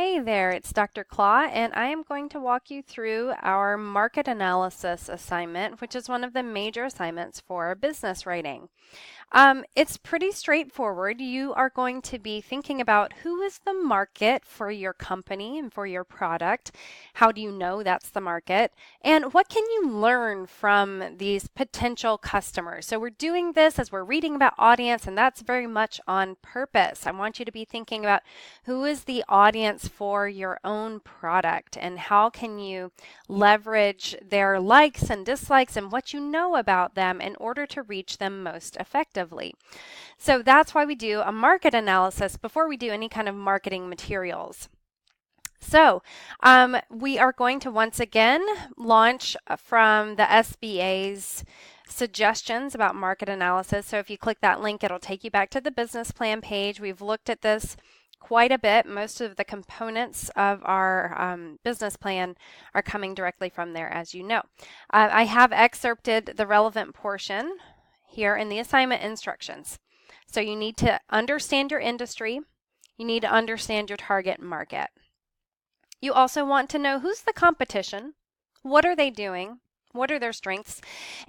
Hey there, it's Dr. Claw, and I am going to walk you through our market analysis assignment, which is one of the major assignments for business writing. It's pretty straightforward. You are going to be thinking about who is the market for your company and for your product. How do you know that's the market? And what can you learn from these potential customers? So we're doing this as we're reading about audience, and that's very much on purpose. I want you to be thinking about who is the audience for your own product and how can you leverage their likes and dislikes and what you know about them in order to reach them most effectively. So that's why we do a market analysis before we do any kind of marketing materials. So we are going to once again launch from the SBA's suggestions about market analysis. So if you click that link, it'll take you back to the business plan page. We've looked at this quite a bit. Most of the components of our business plan are coming directly from there, as you know. I have excerpted the relevant portion here in the assignment instructions. So you need to understand your industry. You need to understand your target market. You also want to know who's the competition, what are they doing, what are their strengths?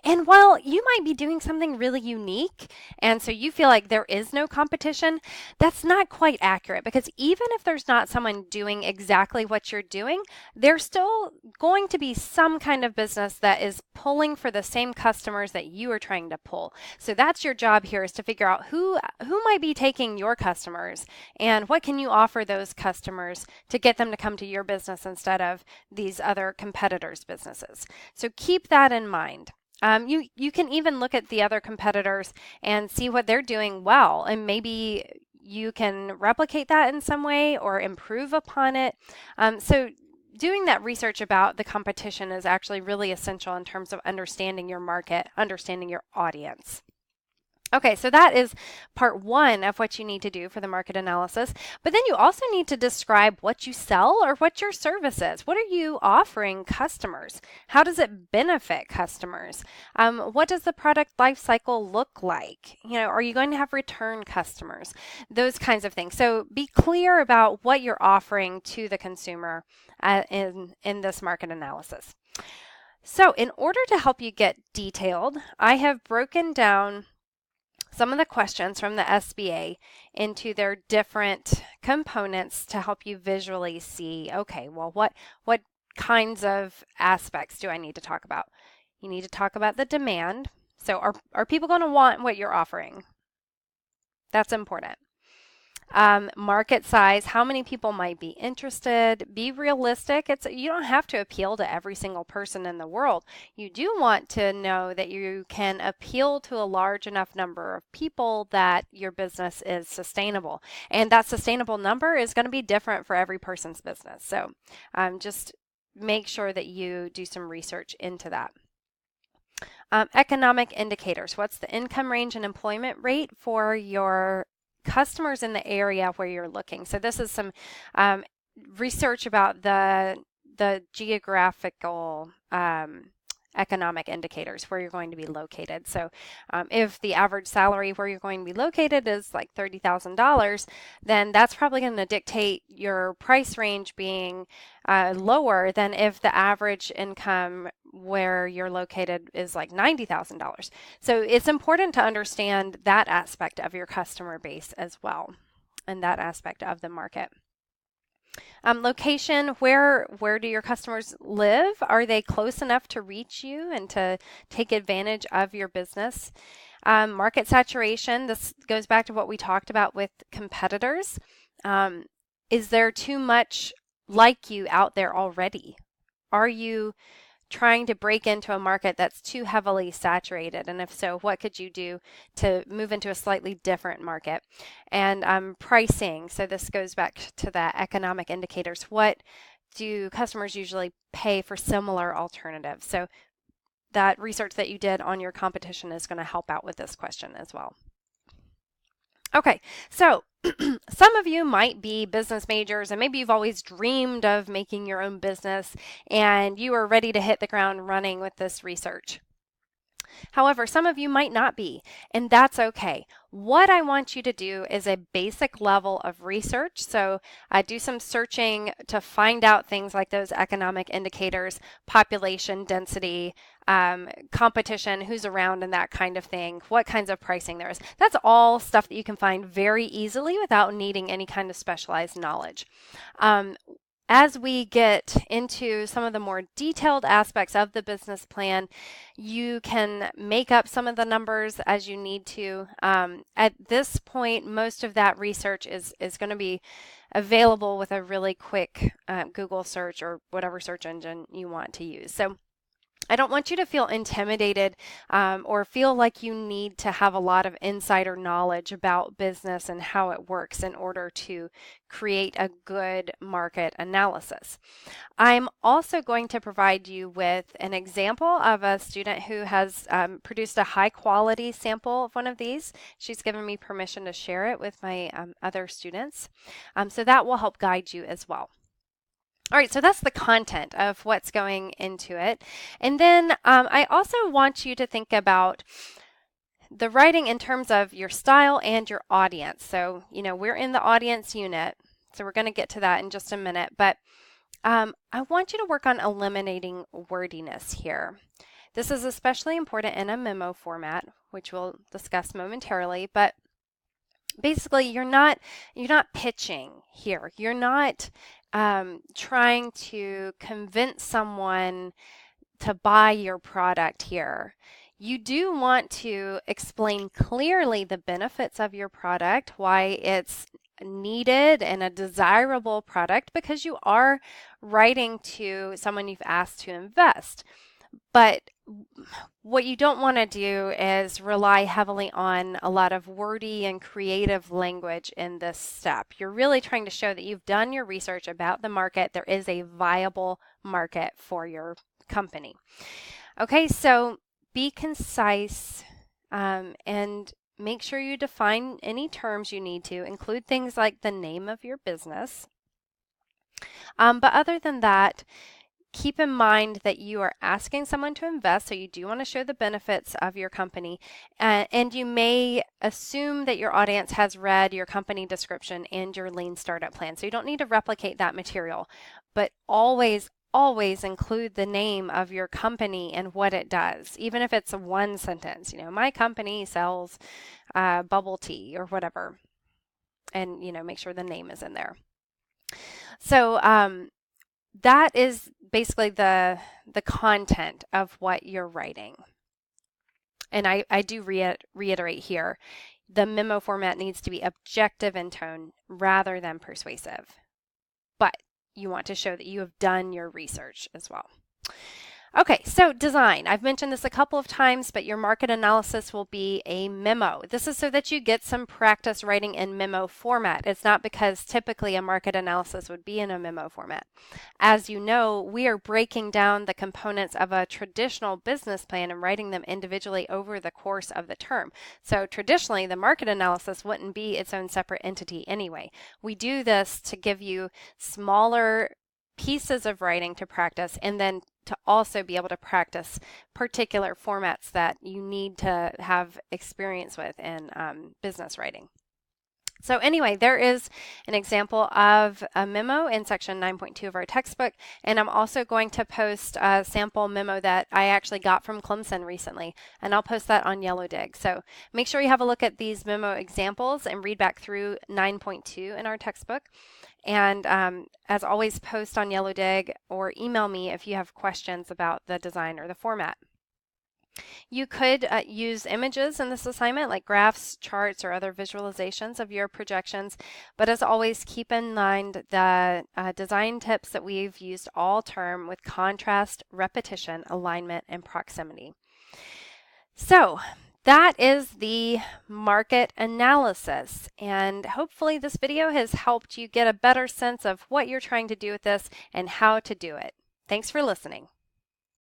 And while you might be doing something really unique, and so you feel like there is no competition, that's not quite accurate because even if there's not someone doing exactly what you're doing, there's still going to be some kind of business that is pulling for the same customers that you are trying to pull. So that's your job here is to figure out who might be taking your customers and what can you offer those customers to get them to come to your business instead of these other competitors' businesses. So keep that in mind. You can even look at the other competitors and see what they're doing well, and maybe you can replicate that in some way or improve upon it. So doing that research about the competition is actually really essential in terms of understanding your market, understanding your audience. Okay, so that is part one of what you need to do for the market analysis. But then you also need to describe what you sell or what your service is. What are you offering customers? How does it benefit customers? What does the product life cycle look like? Are you going to have return customers? Those kinds of things. So be clear about what you're offering to the consumer in this market analysis. So in order to help you get detailed, I have broken down some of the questions from the SBA into their different components to help you visually see, okay, well, what kinds of aspects do I need to talk about? You need to talk about the demand. So are people going to want what you're offering? That's important. Market size, how many people might be interested? Be realistic. You don't have to appeal to every single person in the world. You do want to know that you can appeal to a large enough number of people that your business is sustainable. And that sustainable number is going to be different for every person's business. So just make sure that you do some research into that. Economic indicators. What's the income range and employment rate for your customers in the area where you're looking? So this is some research about the geographical economic indicators where you're going to be located. So if the average salary where you're going to be located is like $30,000, then that's probably going to dictate your price range being lower than if the average income where you're located is like $90,000. So it's important to understand that aspect of your customer base as well, and that aspect of the market. Location, where do your customers live? Are they close enough to reach you and to take advantage of your business? Market saturation, this goes back to what we talked about with competitors. Is there too much like you out there already? Are you trying to break into a market that's too heavily saturated? And if so, what could you do to move into a slightly different market? And pricing. So this goes back to the economic indicators. What do customers usually pay for similar alternatives? So that research that you did on your competition is going to help out with this question as well. Okay, so some of you might be business majors and maybe you've always dreamed of making your own business and you are ready to hit the ground running with this research. However, some of you might not be, and that's okay. What I want you to do is a basic level of research. So do some searching to find out things like those economic indicators, population density, competition, who's around, and that kind of thing, what kinds of pricing there is. That's all stuff that you can find very easily without needing any kind of specialized knowledge. As we get into some of the more detailed aspects of the business plan, you can make up some of the numbers as you need to. At this point, most of that research is going to be available with a really quick Google search or whatever search engine you want to use. So I don't want you to feel intimidated or feel like you need to have a lot of insider knowledge about business and how it works in order to create a good market analysis. I'm also going to provide you with an example of a student who has produced a high quality sample of one of these. She's given me permission to share it with my other students. So that will help guide you as well. All right, so that's the content of what's going into it. And then I also want you to think about the writing in terms of your style and your audience. So, we're in the audience unit, so we're going to get to that in just a minute. But I want you to work on eliminating wordiness here. This is especially important in a memo format, which we'll discuss momentarily. But basically, you're not pitching here. You're not trying to convince someone to buy your product here. You do want to explain clearly the benefits of your product, why it's needed and a desirable product, because you are writing to someone you've asked to invest. But what you don't want to do is rely heavily on a lot of wordy and creative language in this step. You're really trying to show that you've done your research about the market. There is a viable market for your company. Okay, so be concise and make sure you define any terms you need to. Include things like the name of your business. But other than that, keep in mind that you are asking someone to invest, so you do want to show the benefits of your company, and you may assume that your audience has read your company description and your lean startup plan. So you don't need to replicate that material, but always include the name of your company and what it does, even if it's one sentence. My company sells bubble tea or whatever, and make sure the name is in there. So that is basically the content of what you're writing. And I do reiterate here, the memo format needs to be objective in tone rather than persuasive. But you want to show that you have done your research as well. Okay, so design. I've mentioned this a couple of times, but your market analysis will be a memo. This is so that you get some practice writing in memo format. It's not because typically a market analysis would be in a memo format. As you know, we are breaking down the components of a traditional business plan and writing them individually over the course of the term. So traditionally, the market analysis wouldn't be its own separate entity anyway. We do this to give you smaller pieces of writing to practice, and then to also be able to practice particular formats that you need to have experience with in business writing. So anyway, there is an example of a memo in section 9.2 of our textbook, and I'm also going to post a sample memo that I actually got from Clemson recently, and I'll post that on YellowDig. So make sure you have a look at these memo examples and read back through 9.2 in our textbook. And as always, post on YellowDig or email me if you have questions about the design or the format. You could use images in this assignment, like graphs, charts, or other visualizations of your projections. But as always, keep in mind the design tips that we've used all term with contrast, repetition, alignment, and proximity. So that is the market analysis, and hopefully this video has helped you get a better sense of what you're trying to do with this and how to do it. Thanks for listening.